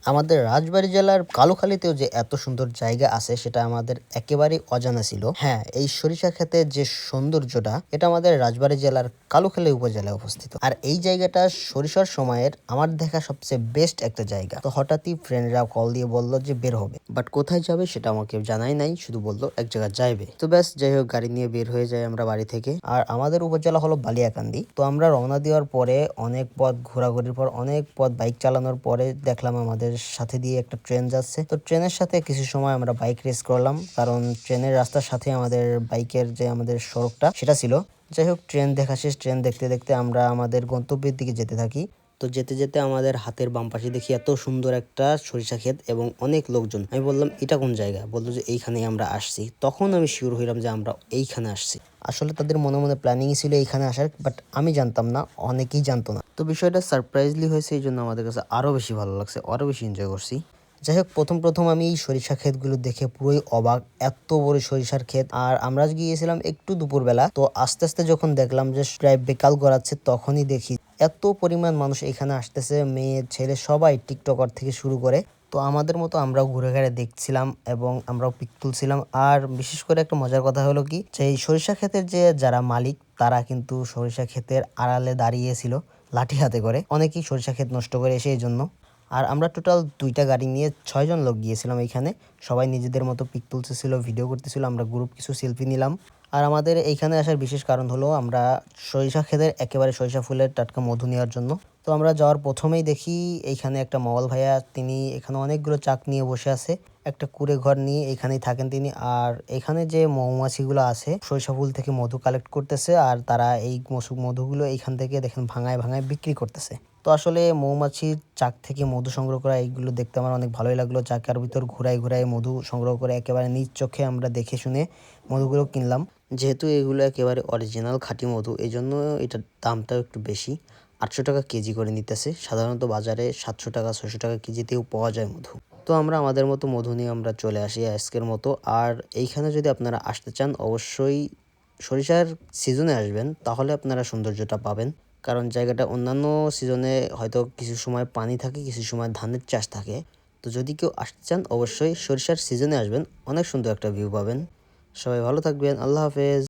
আমাদের রাজবাড়ী জেলার কালুখালীতেও যে এত সুন্দর জায়গা আছে সেটা আমাদের একেবারেই অজানা ছিল। হ্যাঁ, এই সরিষা ক্ষেতের যে সৌন্দর্যটা এটা আমাদের রাজবাড়ী জেলার কালুখালী উপজেলায় অবস্থিত। আর এই জায়গাটা সরিষার সময়ের আমার দেখা সবচেয়ে বেস্ট একটা জায়গা। তো হঠাৎই ফ্রেন্ডরা কল দিয়ে বললো যে বের হবে, বাট কোথায় যাবে সেটা আমাকে জানাই নাই, শুধু বললো এক জায়গায় যাইবে। তো ব্যাস যাই হোক, গাড়ি নিয়ে বের হয়ে যাই আমরা বাড়ি থেকে। আর আমাদের উপজেলা হলো বালিয়াকান্দি। তো আমরা রওনা দেওয়ার পরে অনেক পথ ঘোরাঘুরির পর, অনেক পথ বাইক চালানোর পরে দেখলাম আমাদের সাথে দিয়ে একটা ট্রেন যাচ্ছে। তো ট্রেনের সাথে কিছু সময় আমরা বাইক রেস করলাম, কারণ ট্রেনের রাস্তার সাথে আমাদের বাইকের যে আমাদের সড়কটা সেটা ছিল। যাই হোক, ট্রেন দেখা শেষ। ট্রেন দেখতে দেখতে আমরা আমাদের গন্তব্যের দিকে যেতে থাকি। তো যেতে যেতে আমাদের হাতের বাম পাশে দেখি এত সুন্দর একটা সরিষা ক্ষেত এবং অনেক লোকজন। আমি বললাম এটা কোন জায়গা? বললো যে এইখানেই আমরা আসছি। তখন আমি শিওর হইলাম যে আমরা এইখানে আসছি। আসলে তাদের মনে মনে প্ল্যানিং ছিল এইখানে আসার, বাট আমি জানতাম না, অনেকেই জানতো না। তো বিষয়টা সারপ্রাইজলি হয়েছে, এই জন্য আমাদের কাছে আরো বেশি ভালো লাগছে, আরো বেশি এনজয় করছি। যাই হোক, প্রথম আমি এই সরিষা ক্ষেতগুলো দেখে পুরোই অবাক। এত বড় সরিষার ক্ষেত। আর আমরা গিয়েছিলাম একটু দুপুরবেলা। তো আস্তে আস্তে যখন দেখলাম যে প্রায় বিকাল গড়াচ্ছে, তখনই দেখি এত পরিমাণ মানুষ এখানে আসতেছে, মেয়ে ছেলে সবাই, টিকটকার থেকে শুরু করে। তো আমাদের মতো আমরাও ঘুরে ঘুরে দেখছিলাম এবং আমরাও পিক তুলছিলাম। আর বিশেষ করে একটা মজার কথা হলো কি, যে এই সরিষা ক্ষেতের যে যারা মালিক তারা কিন্তু সরিষা ক্ষেতের আড়ালে দাঁড়িয়েছিল লাঠি হাতে করে। অনেকেই সরিষা ক্ষেত নষ্ট করে এসে এই জন্য। আর আমরা টোটাল 2টা গাড়ি নিয়ে 6 জন লোক গিয়েছিলাম এইখানে। সবাই নিজেদের মতো পিক তুলতেছিল, ভিডিও করতেছিল, আমরা গ্রুপ কিছু সেলফি নিলাম। আর আমাদের এইখানে আসার বিশেষ কারণ হলো আমরা সরিষা ক্ষেতের একেবারে সরিষা ফুলের টাটকা মধু নেওয়ার জন্য। তো আমরা যাওয়ার প্রথমেই দেখি এইখানে একটা মওয়াল ভাইয়া, তিনি এখানে অনেকগুলো চাক নিয়ে বসে আছে, একটা কুড়ে ঘর নিয়ে এখানেই থাকেন তিনি। আর এখানে যে মৌমাছিগুলো আছে সরিষা ফুল থেকে মধু কালেক্ট করতেছে, আর তারা এই মধুগুলো এইখান থেকে দেখেন ভাঙায় ভাঙায় বিক্রি করতেছে। তো আসলে মৌমাছির চাক থেকে মধু সংগ্রহ করা, এইগুলো দেখতে আমার অনেক ভালোই লাগলো। চাকার ভিতর ঘুরাই ঘুরাই মধু সংগ্রহ করে একেবারে নিজ চোখে আমরা দেখে শুনে মধুগুলো কিনলাম। যেহেতু এগুলো একেবারে অরিজিনাল খাঁটি মধু, এই জন্য এটার দামটাও একটু বেশি। 800 টাকা কেজি করে নিতেছে। সাধারণত বাজারে 700 টাকা 600 টাকা কেজিতেও পাওয়া যায় মধু। তো আমরা আমাদের মতো মধু নিয়ে আমরা চলে আসি আজকের মতো। আর এইখানে যদি আপনারা আসতে চান, অবশ্যই সরিষার সিজনে আসবেন, তাহলে আপনারা সৌন্দর্যটা পাবেন। কারণ জায়গাটা অন্যান্য সিজনে হয়তো কিছু সময় পানি থাকে, কিছু সময় ধানের চাষ থাকে। তো যদি কেউ আসতে চান, অবশ্যই সরিষার সিজনে আসবেন, অনেক সুন্দর একটা ভিউ পাবেন। সবাই ভালো থাকবেন। আল্লাহ হাফেজ।